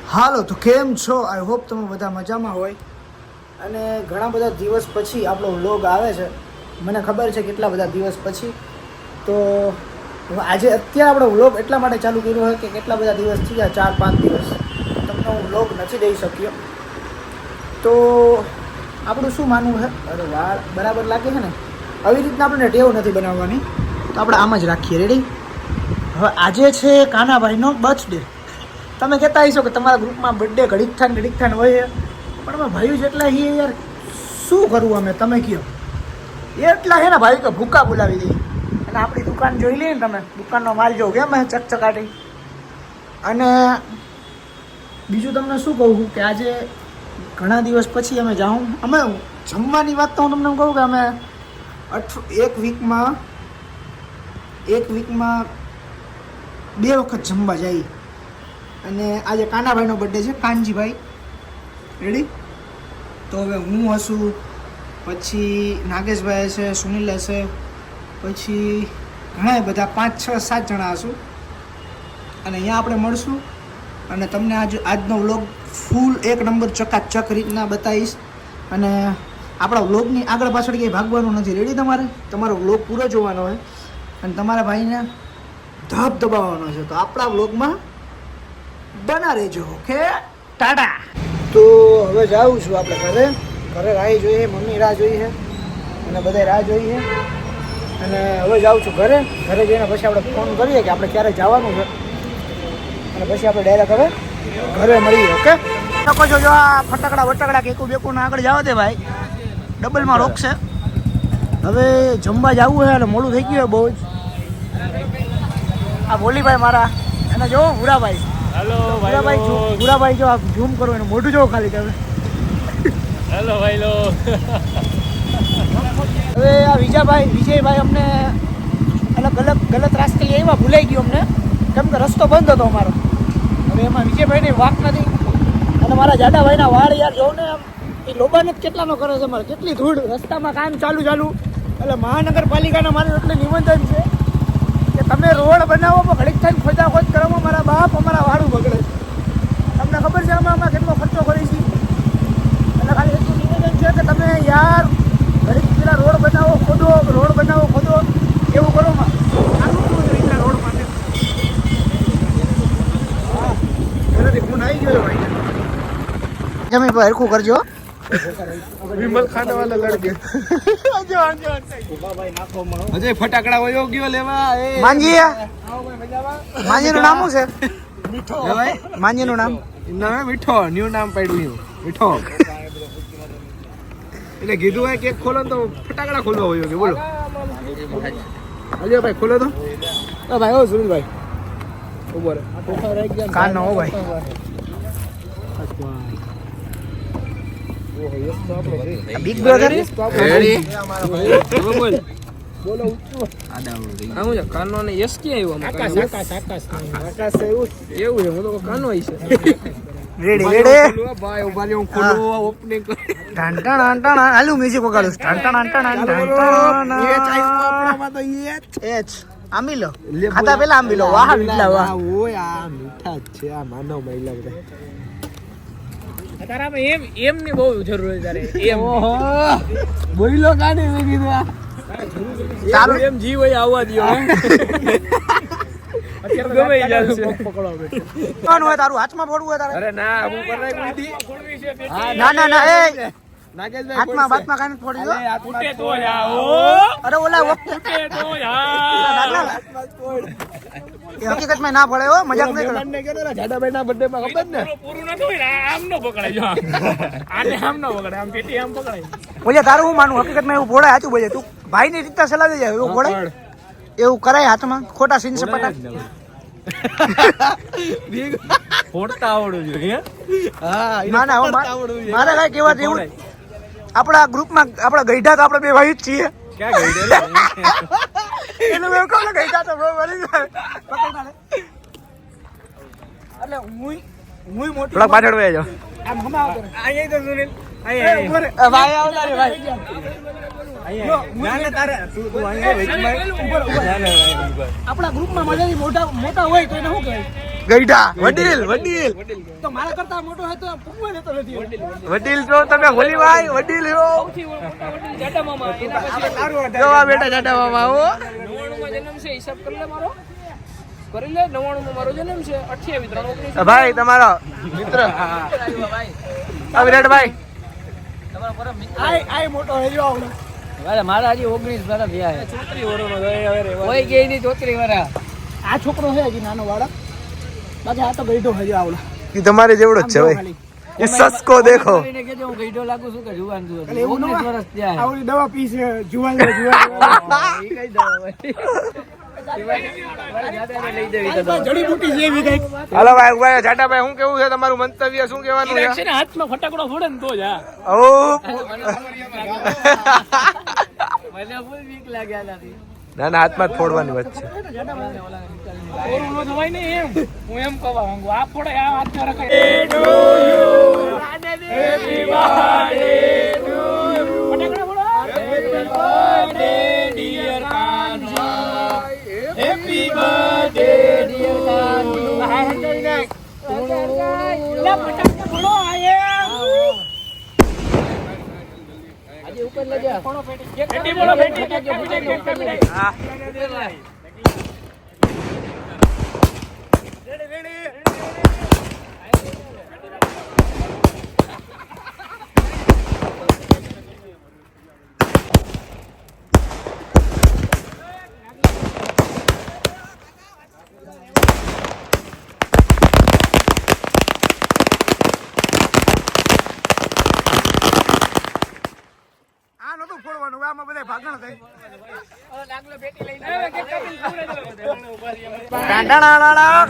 હાલો તો કેમ છો? આઈ હોપ તમે બધા મજામાં હોય. અને ઘણા બધા દિવસ પછી આપણો વ્લોગ આવે છે. મને ખબર છે કેટલા બધા દિવસ પછી. તો આજે અત્યારે આપણો વ્લોગ એટલા માટે ચાલુ કર્યો હોય કે કેટલા બધા દિવસ થઈ ગયા, 4-5 દિવસ તમને હું વ્લોગ નથી દઈ શક્યો. તો આપણું શું માનવું છે? અરે વાળ બરાબર લાગે છે ને? આવી રીતના આપણને ટેવ નથી બનાવવાની, તો આપણે આમ જ રાખીએ. રેડી? હવે આજે છે કાનાભાઈનો બર્થડે. તમે કહેતા હશો કે તમારા ગ્રુપમાં બર્થડે ઘડીક થાન હોય, પણ અમે ભાઈઓ જેટલા છીએ યાર, શું કરવું અમે? તમે કહો. એટલા છે ને ભાઈ કે ભૂકા બોલાવી દઈએ. અને આપણી દુકાન જોઈ લઈએ ને તમે, દુકાનનો માલ જોઉં કેમ ચકચકાટી. અને બીજું તમને શું કહું કે આજે ઘણા દિવસ પછી અમે જાઉં, અમે જમવાની વાત તો હું તમને કહું કે અમે એક વીકમાં 2 વખત જમવા જઈએ. અને આજે કાનાભાઈનો બર્થડે છે, કાનજીભાઈ. રેડી? તો હવે હું હશું, પછી નાગેશભાઈ હશે, સુનિલ હશે, પછી ઘણા બધા 5-6-7 જણા હશું. અને અહીંયા આપણે મળશું અને તમને આજનો વ્લોગ ફૂલ 1 નંબર ચકાચક રીતના બતાવીશ. અને આપણા વ્લોગની આગળ પાછળ કંઈ ભાગવાનું નથી. રેડી? તમારો વ્લોગ પૂરો જોવાનો હોય અને તમારા ભાઈને ધબ દબાવવાનો છે. તો આપણા વ્લોગમાં બના રહેજો. ઓકે, ટાટા. તો હવે જાઉં છું આપણે ઘરે રાહ જોઈએ, મમ્મી રાહ જોઈ છે અને બધા રાહ જોઈ છે. અને હવે જાઉં છું ઘરે જઈને પછી આપણે ફોન કરીએ કે આપણે ક્યારે જવાનું છે, અને પછી આપણે ડાયરેક્ટ હવે ઘરે મળીએ. ઓકે? શકો છો જો આ ફટાકડા કેકું આગળ જવા દે ભાઈ, ડબલમાં રોકશે. હવે જમવા જવું છે એટલે મોડું થઈ ગયું હોય બહુ જ. આ ભોલીભાઈ મારા, એને જોવો ભૂરાભાઈ. હેલો ભૂરાભાઈ, જો આપ ઝૂમ કરો એનું મોઢું જોવો ખાલી તમે. હેલો ભાઈલો. હવે આ વિજયભાઈ અમને ગલત રાસ્તે આવ્યા, ભૂલાઈ ગયું અમને, કેમ કે રસ્તો બંધ હતો અમારો. હવે એમાં વિજયભાઈની વાક નથી. અને મારા જાડાભાઈના વાળ યાર જોઉં ને, આમ એ લોબાને જ કેટલાનો કરે છે મારે, કેટલી ધૂળ રસ્તામાં કામ ચાલુ. એટલે મહાનગરપાલિકાના મારું એટલે નિવેદન છે કે તમે રોડ બનાવો પણ ઘડીક થઈને ખોદાખોદ કરવામાં મારા બાપ અમારા વાળું બગડે છે. તમને ખબર છે આમાં કેટલો ખર્ચો કરી છે? એટલે ખાલી એટલું નિવેદન છે કે તમે યાર ઘડીક પેલા રોડ બનાવો ખોદો એવું કરો માં રીતના રોડ માટે. હા, એનાથી ફોન આવી ગયો ભાઈ. જમી પર હરખું કરજો. વિમલ ખાને વાળા લડકે અજય ફટાકડા વયો ગયો લેવા. માંજીનું નામ શું છે? મીઠો. માંજીનું નામ મીઠો, ન્યુ નામ પાડ્યું મીઠો. એટલે કીધું હોય કેક ખોલો તો ફટાકડા ખોલવા હોય કે બોલો. અજય ભાઈ ખોલો તો. ભાઈ ઓ સુનિલભાઈ ઉભો રે. કાનો હો ભાઈ. બિગ બ્રધર બોલો હું કાનો ને યસ કે આવ્યો આકાશ એવું છે. હું તો કાનો આવી છે. રેડી ભાઈ ઉભા લે, હું ખોલું ઓપનિંગ કરી. ટાણ આલુ મ્યુઝિક વગાડું. આંબી લો ખાતા પેલા આંબી લો. વાહ મીઠા વાહ. ઓય આ મીઠા છે આ માનવ મહિલા બધા. તારા એમ ની બહુ જરૂર છે તારે. એમ બોલો કાને મેં કીધું આ તારું એમ જીવ હોય આવવા દયો. અત્યારે ગમે જાય પકડો બે કોણ હોય તારું હાથમાં ફોડવું હોય તારે? અરે ના હું કરાય કુંડી. ના એ નાગેશભાઈ હાથમાં બાતમાં કાને ફોડી દો. ફૂટે તો જાઓ. અરે ઓલા વખતે ફૂટે તો જાઓ. એ હકીકતમાં ના પડે હો, મજાક નહીં કરો. જાડાભાઈ ના બર્થડે માં ખબર ને પૂરું નતું હોય આમ નો પકડાય. જો આને આમ નો પકડાય, આમ પેટી આમ પકડાય. બોલે તારું હું માનવું હકીકતમાં એવું ફોડાય? સાચું બોલે તું ભાઈ ની રીતના સલાહ દે જાય એવું ફોડાય, એવું કરાય હાથમાં ખોટા સીન સપાટા. ફોડતા આવડવું જોઈએ. ના મારે કઈ કહેવા જેવું આપણા ગ્રુપમાં આપણા ગઈઢા તો આપણે 2 ભાઈ જ છીએ. ક્યાં ગઈ એનું એવું કહું ગઈઢા તો બહુ મરી જાય. એટલે હું મોટી થોડા પાછળ વહી જાઓ. આમ હમણાં અહીંયા તો સુનિલ ભાઈ આવતા રે ભાઈ. આપણા ગ્રુપમાં મજાથી મોટા હોય તો એને શું કહેવાય? ગઈઢા વડીલ વડીલ તો મારા કરતા મોટો હોય તો પૂછવા દેતો નથી. વડીલ છો તમે ભોલીભાઈ વડીલ છો સૌથી મોટા વડીલ જાડા મામા એના પછી જો આ બેટા જાડા મામા આવો 99 માં જન્મ છે હિસાબ કરી લે મારો કરી લે 99 માં મારો જન્મ છે 28 3 19 ભાઈ તમારો મિત્ર આ વિરાટભાઈ આય મોટો હે જો આવડો. મારા હજી 19 વર્ષ થયા છે 34 વર્ષનો હોય ગઈ ની 34 વર્ષ આ છોકરો છે હજી નાનો બાળક. બાકી આ તો ગઈઢો હજી આવડો. એ તમારે જેવડો જ છે ભાઈ એ સસકો દેખો એને કહેજો હું ગઈઢો લાગુ છું કે જુવાન છું એટલે એવું 19 વર્ષ થયા છે આવડી દવા પી છે જુવાન ઈ કઈ દવા ભાઈ જડીબુટી જેવી કઈક. હાલો ભાઈ ઉભા જાટાભાઈ શું કેવું છે તમારું મંતવ્ય શું કહેવાનું છે છે ને હાથમાં ફટાકડો ફોડે ને તો જ હા ઓ મને ફૂલ બીક લાગ્યા નથી ના ના હાથમાં જ ફોડવાની વાત છે કોરું નો થવાય ને એમ હું એમ કહેવા માંગુ આ ફોડે આ હાથમાં રખાય હેપી બર્થડે ટુ યુ ફટાકડા ફોડો happy birthday dear Kanha happy birthday dear Kanha હાય હંતાઈ નાખ લા ફટાકડા ફોડો આયે આજે ઉપર લઈ જા ફોડો પેટી બોલો પેટી હા આ નતું ફોડવાનું આમાં બધા ભાગણ થઈ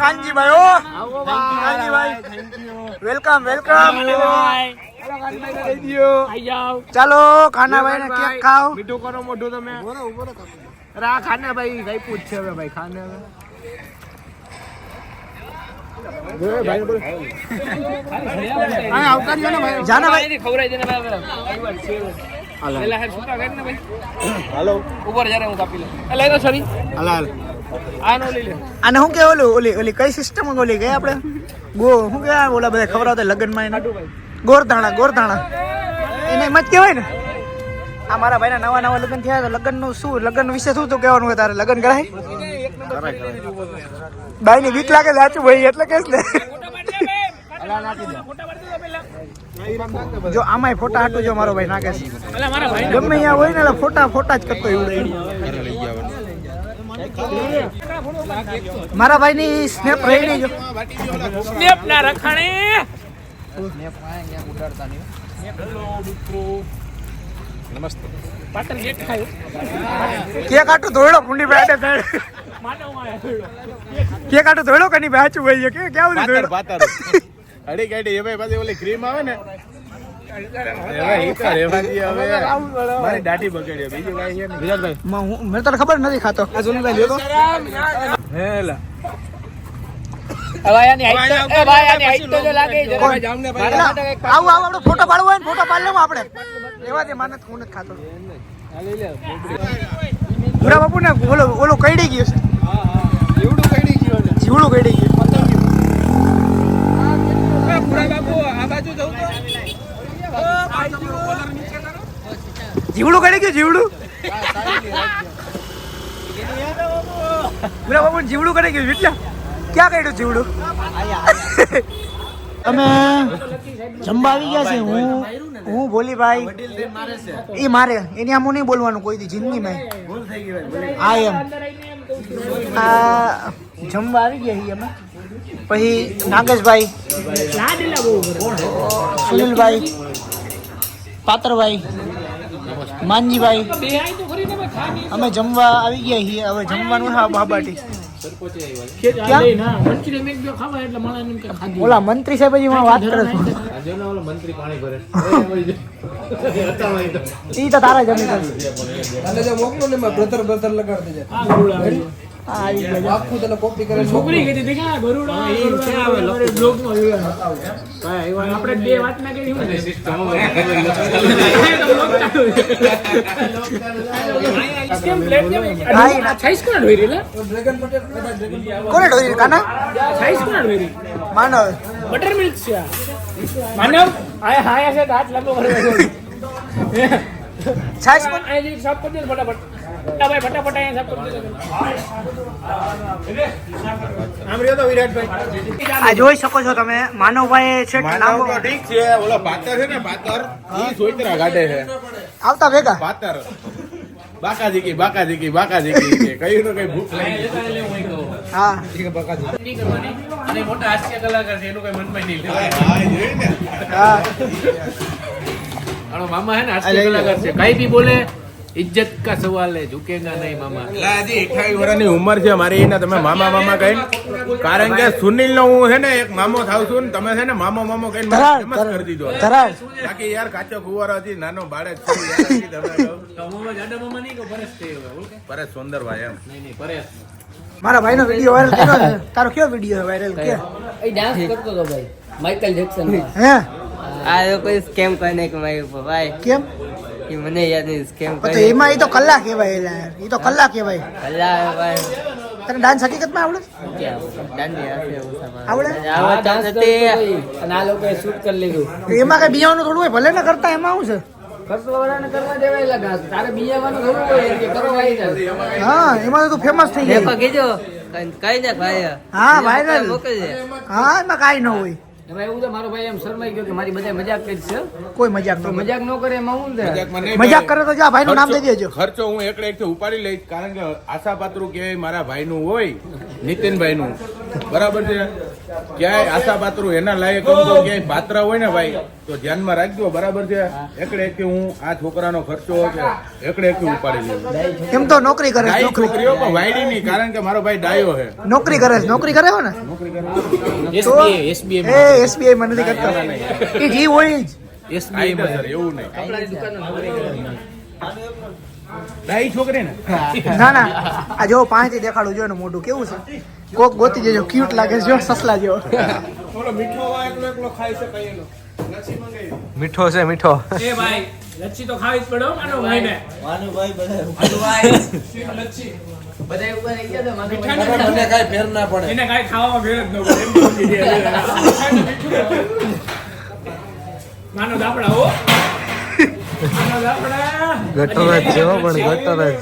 કાનજીભાઈ ઓ કાનજીભાઈ વેલકમ વેલકમ ચાલો ખાનાભાઈ ને કેક ખાઓ મીઠું કરો મોઢું તમે અરે આ ખાનાભાઈ કઈ પૂછ છે હવે ભાઈ ખાને જાનાભાઈ ખવરાઈ દેને પેલા હેર સુતા કર ને ભાઈ હાલો ઉપર જરા હું કાપી લઉં લઈ લો સરી હાલ આનો લઈ લે આને શું કે ઓલી કઈ સિસ્ટમ ઓલી ગઈ આપણે ગો શું કે ઓલા બધા ખવડાવતા લગ્નમાં એને ગોરધાણા એને એમ જ કહેવાય ને. આ મારા ભાઈના નવા નવા લગ્ન થયા તો લગ્નનું શું લગ્ન વિશે શું તું કહેવાનું હોય તારે લગ્ન કરાય બાઈની બીક લાગે સાચું ભાઈ એટલે કેસ ને જો આમાંય ફોટા હાટું જો મારો ભાઈ નાખે છે ગમે અહીંયા હોય ને ફોટા જ કરતો એવું મારા ભાઈ ની સ્નેપ રહી નહીં જો સ્નેપ ના રખાણે નમસ્તે પાટણ કેક ખાયો કે કાટું ધોળો કુંડી બેઠે કે કાટું ધોળો કની બેચું ભાઈ કે કેવું ધોળો પાતર અડી ગાડી એ ભાઈ પાછી ઓલી ક્રીમ આવે ને મારી દાઢી બગડી બીજું કઈ છે ને વિરાટભાઈ મને તને ખબર નથી ખાતો આ જોનીભાઈ લ્યો તો હેલા ભાઈ આની હાઈટ તો જો લાગે જરા જામને ભાઈ આવું આપણે ફોટો પાડવો હોય ને ફોટો પાડ લેવું આપણે એવા દે માનત હું નથી ખાતો ભૂરા બાપુ ને ઓલો કઈડી ગયો છે જીવડું કઈડી ગયો ને જીવડું કઈડી ગયું પૂરા બાપુ આ બાજુ જવું તો જીવડું કઈડી ગયું જીવડું ભૂરા બાપુ જીવડું કઈડી ગયું એટલે ક્યાં કઈડું જીવડું અમે જમવા આવી ગયા છે હું ભોલીભાઈ એ મારે એની આમ નહીં બોલવાનું કોઈ દી જિંદગીમાં આ એમ આ જમવા આવી ગયા છીએ અમે પછી નાગેશભાઈ સુનિલભાઈ પાતરભાઈ માનજીભાઈ અમે જમવા આવી ગયા છીએ હવે જમવાનું હા બાબાટી ઓલા મંત્રી સાહેબ હજી વાત કરે છે ઈ તો તારા જમી અને જો મોકલો ને બ્રધર લગાડ દેજે આખું તને કોપી કરે છોકરી કીધી હતી કે આ ગરુડા બ્લોગમાં જોયા આપણે બે વાત ના કરી કેમ પ્લેટ કેમ આ સાઈઝ કોણ હોય રેલા કોને ઢોરી કાના સાઈઝ કોણ હોય માનવ બટર મિલ્ક છે આ. માનવ આયા હાયા છે હાથ લાંબો કરે છાશ પણ આ જે સાફ કરી દે ફટાફટ ભાઈ ફટાફટ અહીંયા સાફ કરી દે આમ રહ્યો તો વિરાટભાઈ આ જોઈ શકો છો તમે માનવભાઈ છે માનવ તો ઠીક છે ઓલો પાતર છે ને પાતર ઈ સોઈતરા ગાડે છે આવતા ભેગા પાતર બાકાજી કે કઈ તો કઈ ભૂખ લાગી હા અને મોટા હાસ્ય કલાકાર છે એનું કઈ મનમાં નહીં હા જોઈ ને હા અરે મામા હે ને હાસ્ય કલાકાર છે કઈ ભી બોલે इज्जत का सवाल है झुकेगा नहीं मामा એટલે હજી 28 વર્ષની ઉંમર છે મારી એને તમે મામા કઈ કારણ કે સુનિલ નો હું છે ને એક મામો થાવ છું ને તમે છે ને મામો કઈ ફેમસ કરી દીધો ધરાવ બાકી યાર કાચો કુંવર હતી નાનો બાળક છે યાર હજી તમે કહો મામા જાડા મામા નહીં કે પરેશ થઈ હવે ઓકે પરેશ સુંદરભાઈ એમ નહીં પરેશ મારા ભાઈનો વિડિયો વાયરલ કર્યો છે તારો કયો વિડિયો વાયરલ કે એ ડાન્સ કરતો હતો ભાઈ માઇકલ જેક્સન હે આ કોઈ સ્કેમ કરીને કે મારી ઉપર ભાઈ કેમ એ મને યાદ નહીં સ્કેમ તો એમાં એ તો કલાક કહેવાય યાર એ તો કલાક કહેવાય અલ્લાહ ભાઈ તને ડાન્સ હકીકતમાં આવડે આવડે આવા ચાન્સ હતી અને આ લોકોએ શૂટ કરી લીધું એમાં કઈ બિયાવાનું થોડું હોય ભલે ને કરતા એમાં શું છે ખર્ચવાળાને કરવા દેવાય લગા તારે બીજાવાનું થોડું હોય કે કરવા આવી જાય હા એમાં તો તું ફેમસ થઈ દેખો જાય કીજો કઈ ને ભાઈ હા વાયરલ મોકલજે હા એમાં કાઈ ન હોય હવે એવું તો મારો ભાઈ એમ શરમાઈ ગયો કે મારી બધા મજાક કરી છે કોઈ મજાક તો ન મજાક ન કરે એમાં હું છે મજાકમાં નહીં મજાક ભાઈ. કરે તો જા ભાઈનું નામ દઈ દેજો ખર્ચો હું એકડે એકથી ઉપાડી લઈશ કારણ કે આશાપાત્રું ક્યાંય મારા ભાઈનું હોય નીતિનભાઈનું બરાબર છે ક્યાંય આશાપાત્રું એના લાયક હોય તો ક્યાંય પાત્ર હોય ને ભાઈ તો ધ્યાનમાં રાખજો બરાબર છે એકડે એકથી હું આ છોકરાનો ખર્ચો છે એકડે એકથી ઉપાડી લઈશ એમ તો નોકરી કરે છે, ડાઈ નોકરી છોકરીઓ પણ વાયડી નહીં કારણ કે મારો ભાઈ ડાયો છે નોકરી કરે છે, નોકરી કરે હો ને તો SBI એ SBI માં નથી કરતા એ જી હોય જ કાયદેસર એવું નહીં ડાઈ છોકરી ને ના ના આ જો પાંચથી દેખાડું જો ને મોઢું કેવું છે કોક ગોતી દેજો ક્યુટ લાગે છે જો સસલા જેવો મીઠો છે મીઠો એ ભાઈ લચ્છી તો ખાવી જ પડે હો માનો ભાઈને બધા ઉપર આવી ગયા તો મને કઈ ફેર ના પડે એને કાંઈ ખાવામાં ફેર જ ન પડે એમ બોલી દે. માનો દાપડા હો માનો દાપડા ગટર જ છે હો, પણ ગટર જ.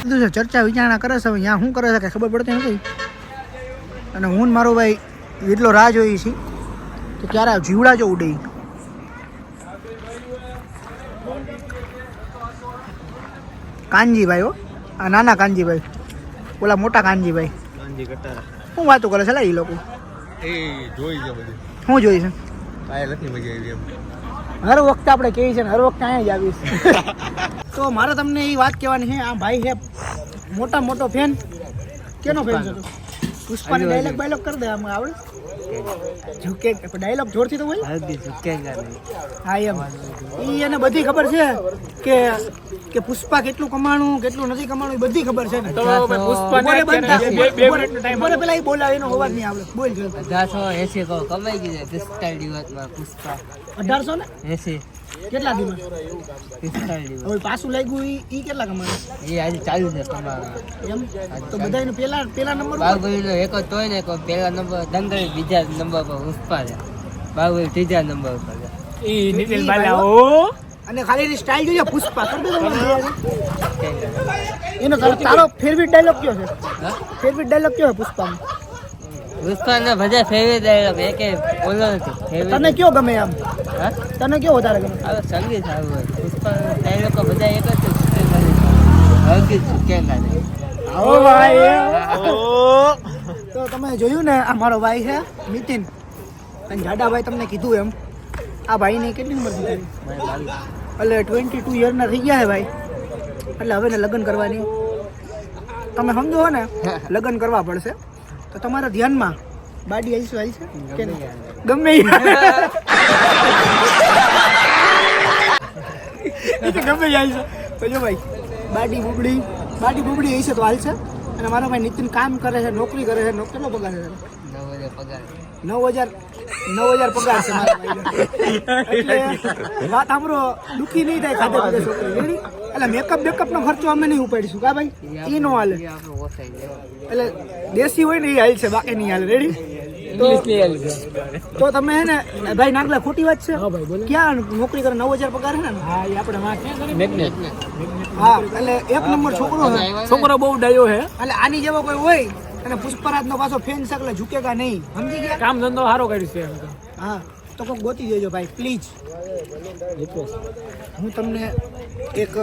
બધું છે ચર્ચા વિચારણા કરે છે હવે ત્યાં શું કરે છે કે ખબર પડતી નથી અને હું ને મારો ભાઈ એટલો રાહ જોઈ છે તો ક્યારે આ જીવડા જો ઉડે કાનજીભાઈ હો આ નાના કાનજીભાઈ ઓલા મોટા કાનજીભાઈ શું વાતો કરે છે લા એ લોકો એ જોઈ છે બધું શું જોઈ છે કાંઈ નથી મજા આવી એમ હર વખતે આપણે કહીએ છીએ ને હર વખતે અહીંયા જ આવીશ તો મારે તમને એ વાત કહેવાની છે આ ભાઈ છે મોટો ફેન કેનો ફેન છે તું પુષ્પાની ડાયલોગ બાયલોગ કરી દે આમાં આવડે ઝુકે ડાયલોગ જોરથી તો બોલ હલ્દી ઝુકેગા નહીં હા એમ ઈ એને બધી ખબર છે કે પુષ્પા કેટલું કમાણું કેટલું નથી કમાણું એ બધી ખબર છે ને તો ભાઈ પુષ્પાને બોલે બંધ થા. બે મિનિટનો time બોલે પેલા એ બોલાવે એનો અવાજ નહીં આવડે બોલ જો 1880 કો કમાઈ ગઈ છે પિસ્તાળ દિવસમાં પુષ્પા 1800 ને 80 કેટલા દિવસ પિસ્તાળ દિવસ હવે પાછું લાગ્યું ઈ કેટલા કમાણે એ આજે ચાલુ છે કમાવા એમ તો બધાયનો પેલા નંબર ઉપર બાહુબલી નો એક જ તોય ને કોઈ પહેલા નંબર દંગલ બીજા નંબર પર પુષ્પા છે બાહુબલી ત્રીજા નંબર પર છે ઈ નીતિન બાલા હો અને ખાલી એની સ્ટાઇલ જોઈએ પુષ્પા કરી દે એનો તારો ફેવરિટ ડાયલોગ કયો છે ફેવરિટ ડાયલોગ કયો છે પુષ્પાનો પુષ્પા ને બધા ફેવરેટ ડાયલોગ એકે બોલો નથી તને ફેવરેટ કયો ગમે આમ હા તને કયો વધારે ગમે હવે સંગીત સારું હોય પુષ્પા ડાયલોગ બધા એક જ છે હલ્દી ઝુકેગા નહીં આવો ભાઈ તો તમે જોયું ને આ મારો ભાઈ છે નીતિન અને જાડાભાઈ તમને કીધું એમ આ ભાઈની કેટલી ઉંમર થઈ ગઈ એટલે 22 યરના થઈ ગયા છે ભાઈ એટલે હવે ને લગ્ન કરવાની તમે સમજો હો ને લગ્ન કરવા પડશે તો તમારા ધ્યાનમાં બાડી આવી છે કે નહીં? ગમે ઈ. એ તો ગમે ઈ આવી છે તો જો ભાઈ બાડી બુબડી હશે તો હાલશે. અને મારો ભાઈ નીતિન કામ કરે છે, નોકરી કરે છે. કેટલો પગાર છે? 9,000 પગાર છે મારા ભાઈને. એટલે વાત સાંભળો, દુઃખી નહીં થાય ખાધે પીધે છોકરી રેડી. એટલે મેકઅપ નો ખર્ચો અમે નહીં ઉપાડીશું કા ભાઈ, એ નો હાલે. એટલે દેશી હોય ને એ હાલ છે, બાકી નહીં હાલે રેડી. તો તમે હે ને ભાઈ નાગલા ખોટી વાત છે. ક્યાં નોકરી કરે? 9,000 પગાર છે ને? હા, એ આપણે હા, એટલે એક નંબર છોકરો છે. છોકરો બહુ ડાયો છે. એટલે આની જેવો કોઈ હોય અને પુષ્પરાજ નો પાછો ફેન છે એટલે ઝુકેગા નહીં. સમજી ગયા? કામ ધંધો સારો કર્યું છે. હા, તો કોઈ ગોતી દેજો ભાઈ પ્લીઝ. હું તમને એક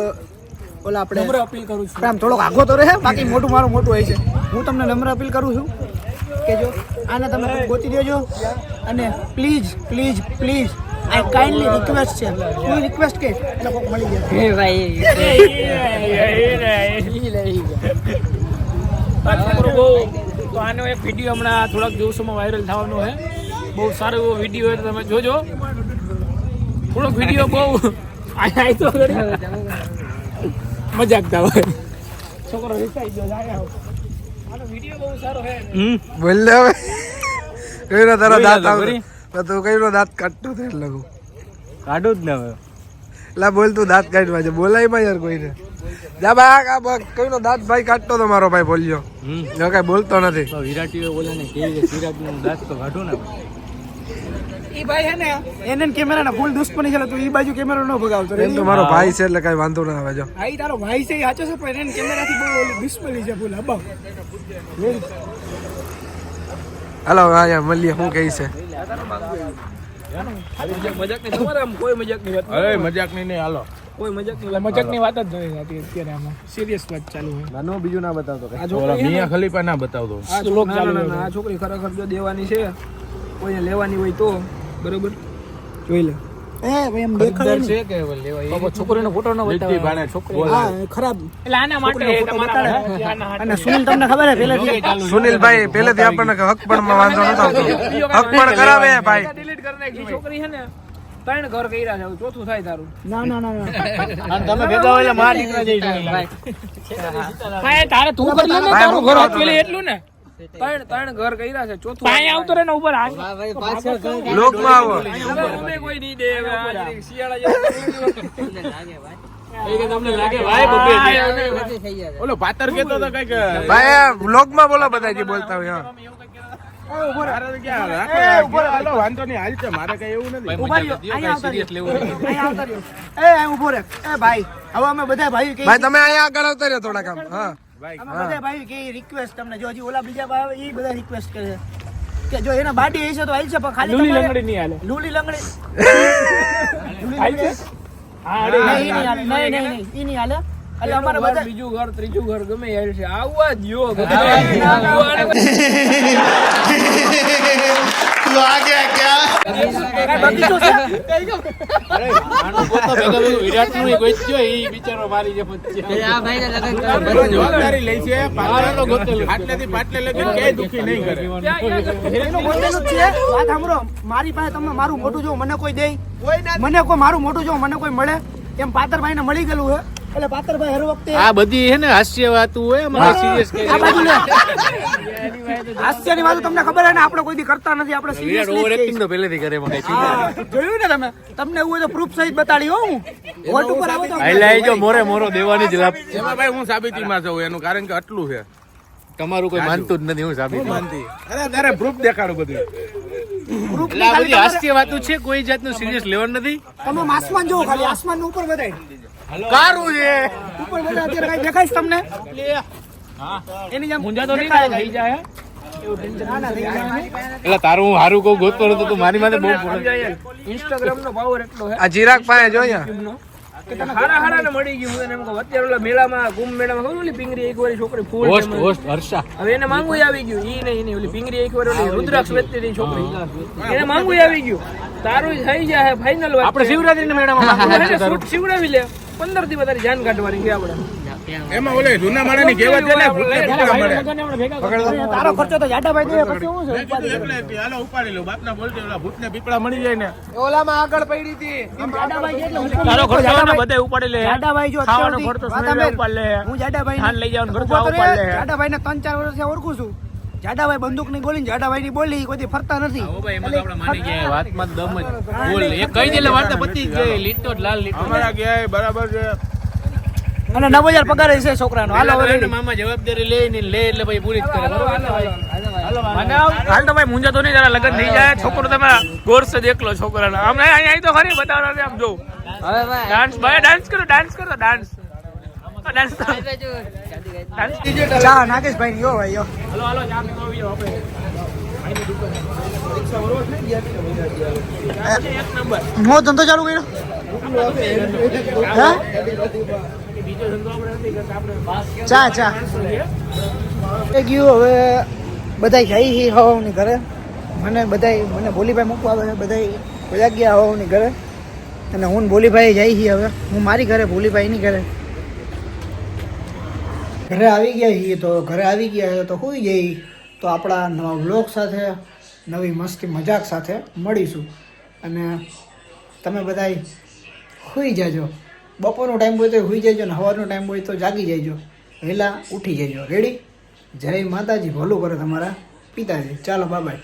ઓલા આપણે નમ્ર અપીલ કરું છું. આમ થોડોક આગો તો રહે, બાકી મોટું મારું મોટું હોય છે. હું તમને નમ્ર અપીલ કરું છું કે જો આને તમે ગોતી દેજો. અને please please please I kindly request છે. કોઈ રિક્વેસ્ટ કે એટલે કોક મળી જાય. તો આનો એક વિડીયો હમણાં થોડાક દિવસોમાં વાયરલ થવાનો છે. બહુ સારો એવો વિડીયો હોય, તમે જોજો. થોડોક વિડીયો બહુ મજાક થાય છોકરો રીસાઈ ગયો જાય. આનો વિડીયો બહુ સારો છે. બોલ લે હવે. કઈનો તારો દાંત આવતો તો કઈનો દાંત કાઢતો તો એટલે કાઢું જ ને હવે. લા બોલ તું દાંત કાઢવા છે, બોલાય માં યાર કોઈને. જા બા કઈનો દાંત ભાઈ કાઢતો તો મારો ભાઈ બોલ્યો. જો કઈ બોલતો નથી. વિરાટીઓ બોલે ને કે વિરાટનું દાંત તો કાઢું ને. ઈ ભાઈ હે ને એને કેમેરાના ફૂલ દુશ્મની છે. તું ઈ બાજુ કેમેરો ન ભગાવતો. એમ તો મારો ભાઈ છે એટલે કઈ વાંધો ના આવે. જો આ તારો ભાઈ છે, સાચો છે, પણ એને કેમેરાથી બહુ દુશ્મની છે ફૂલ. હબા હાલો અહીંયા મળીએ. શું કહી છે? મજાક નહીં તમારે, આમ કોઈ મજાક ની વાત. અરે મજાક નહીં હાલો. કોઈ મજાકની વાત જ નથી થતી અત્યારે. આમાં સિરિયસ વાત ચાલુ છે. નાનો બીજું ના બતાવતો. આ છોકરી મિયા ખલીફા ના બતાવતો. આ શ્લોક ચાલુ છે. આ છોકરી ખરેખર જો દેવાની છે, કોઈને લેવાની હોય તો બરોબર જોઈ લે. ભાઈ એમ દેખાય છે કે લેવા છોકરીનો ફોટો ન બતાવે. છોકરી હા ખરાબ. એટલે આના માટે તમારા અને સુનિલ તમને ખબર હે પહેલેથી સુનિલભાઈ પહેલેથી આપણને હક પણ વાંધો નતો. હક પણ કરાવે ભાઈ. ડિલીટ કરી નાખી. છોકરી છે ને 3 ઘર કર્યા છે, ચોથું થાય તારું. ના તમે ભેગા હોય માર નીકળા જઈ તારે તું કરી લે ને, તારું ઘર હકવેલી એટલું ને. 3 ઘર કર્યા છે, ચોથું પાય આવતો રે ને ઉપર. લોકમાં આવો. કોઈ નહીં દે હવે. શિયાળા તમને લાગે ભાઈ ઓલો પાતર કેતો તો કઈક ભાઈ વ્લોગમાં બોલો બધા જે બોલતા હોય. વાંધો નહીં હાલ છે, મારે કઈ એવું નથી. ઉભો રે. ભાઈ હવે અમે બધા ભાઈ કે ભાઈ તમે અહીંયા આગળ આવતા રહ્યો થોડા કામ. હા અમે બધા ભાઈ કે રિક્વેસ્ટ તમને જો હજી ઓલા બીજા ભાઈ આવે, ઈ બધા રિક્વેસ્ટ કરે છે કે જો એના બાડી હશે તો હાલશે, પણ ખાલી લૂલી તમારે લંગડી નહીં હાલે. લૂલી લંગડી હાલશે? હા નહીં ઈ નહીં હાલે. એટલે અમારે બધા બીજું ઘર ત્રીજું ઘર ગમે યાર છે. આવવા દ્યો. બગીચો છે. જવાબદારી લે છે. આટલેથી પાટલે લગીને ક્યાંય દુખી નહીં કરે. એનું બોલવાનું જ છે. વાત સાંભળો, મારી પાસે તમે મારું મોટું જો મને કોઈ દે, મને કોઈ મારું મોટું જો મને કોઈ મળે, એમ પાતરભાઈ ને મળી ગયેલું છે. એટલે પાતરભાઈ હર વખતે આ બધી હે ને હાસ્ય વાતું હોય, અમારે સિરિયસ કે આ બાજુ લે. હાસ્યની વાતો તમને ખબર હે ને, આપણે કોઈ દી કરતા નથી. આપણે સિરિયસ ઓવર એક્ટિંગ તો પહેલેથી કરે મને. જોયું ને તમે? તમને એવું હોય તો પ્રૂફ સહિત બતાડી હો. હું વોટ ઉપર આવો તો આઈ જો મોરે મોરો દેવાની જ લાભ. એમાં ભાઈ હું સાબિતીમાં છું એનું, કારણ કે આટલું છે. તમારું કોઈ માનતું જ નથી. હું સાબિત માનતી. અરે તારે પ્રૂફ દેખાડું બધું. પ્રૂફ એટલે આ બધી હાસ્ય વાતું છે, કોઈ જાતનું સિરિયસ લેવાનું નથી. તમે આસમાન જોવો, ખાલી આસમાન ઉપર બતાય. કારું છે ઉપર બધા અત્યારે કઈ દેખાય છે તમને? એની જેમ મુંજા તો નહીં થાય, થઈ જાય. ના, ના, થઈ જાય. એટલે તારું હું હારું કહું ગોતતો હતો તું મારી માથે બહુ ઇન્સ્ટાગ્રામ નો પાવર એટલો છે આ ચિરાગ પાસે જો અહીંયા. કે તને હારા ને મળી ગયું. હું એને એમ કહું અત્યારે ઓલા મેળામાં કુંભ મેળામાં ખબર ઓલી પિંગરી એક વાર છોકરી ફૂલ હર્ષા, હવે એને માંગવું આવી ગયું. ઈ નહીં ઓલી પિંગરી એક વાર ઓલી રુદ્રાક્ષ વેચતી હતી છોકરી, એને માંગવું આવી ગયું. તારું થઈ જાય ફાઇનલ વાત. આપણે શિવરાત્રી ના મેળામાં શિવડાવી લે. 15 દી તારી જાન કાઢવાની કે આપણે એમાં ઓલે જૂના માણસની કહેવત છે ને ભૂતને પીપળા મળે. તારો ખર્ચો તો જાડાભાઈ દે પછી હું મેં કીધું એટલે કે હાલો ઉપાડી લો બાપના બોલતે ઓલા ભૂતને પીપળા મળી જાય ને. ઓલામાં આગળ પડી હતી તારો ખર્ચો આવે ને બધે ઉપાડી લે જાડાભાઈ જો ખાવાનો ખર્ચો સુનેરા ઉપાડ લે હું જાડાભાઈ ધાન લઈ જવાનો ખર્ચો ઉપાડ લે જાડાભાઈ ને 3-4 વર્ષથી ઓળખું છું. જાડાભાઈ બંદૂક ની ગોળી જાડાભાઈ ની બોલી કોઈ ફરતા નથી. ઓ ભાઈ એમાં તો આપણે માની ગયા વાતમાં દમ જ બોલ એ કહી દે એટલે વાત પતી જ ગઈ લીટો જ લાલ લીટો અમારા ગયા બરાબર છે. અને 9000 પગાર છે છોકરાનો. હાલો હવે મામા જવાબદારી લે ને લે એટલે ભાઈ પૂરી જ કરે હાલ તો ભાઈ મુંજા તો નહીં જરા લગન થઈ જાય છોકરો તમે ગોરસ જ એકલો છોકરાનો આમ અહીં તો ખરી બતાવવાનો આમ જો હવે ભાઈ ડાન્સ ભાઈ ડાન્સ કરો ડાન્સ ડાન્સ ચા નાગેશભાઈ ની યો ભાઈ યો. હાલો હાલો ચા પીવા આવી જાઓ આપણે એક નંબર નો ધંધો ચાલુ કર્યો હે? બીજો ધંધો આપણે નથી કરતા આપણે ચા ચા એ ગયું. હવે બધા જાય છે હવાની ઘરે. મને બોલીભાઈ મૂકવા આવે છે. બધા ગયા હવાની ઘરે અને હું ને બોલીભાઈ જાય છે. હવે હું મારી ઘરે, બોલીભાઈની ઘરે. ઘરે આવી ગયા છીએ તો ઘરે આવી ગયા તો સુઈ જઈ તો આપણા નવા વ્લોગ સાથે નવી મસ્તી મજાક સાથે મળીશું. અને તમે બધા સુઈ જાજો. બપોરનો ટાઈમ હોય તો સુઈ જજો ને સવારનો ટાઈમ હોય તો જાગી જજો, વહેલા ઉઠી જજો. રેડી? જય માતાજી, ભલું કરે તમારા પિતાજી. ચાલો બાય બાય.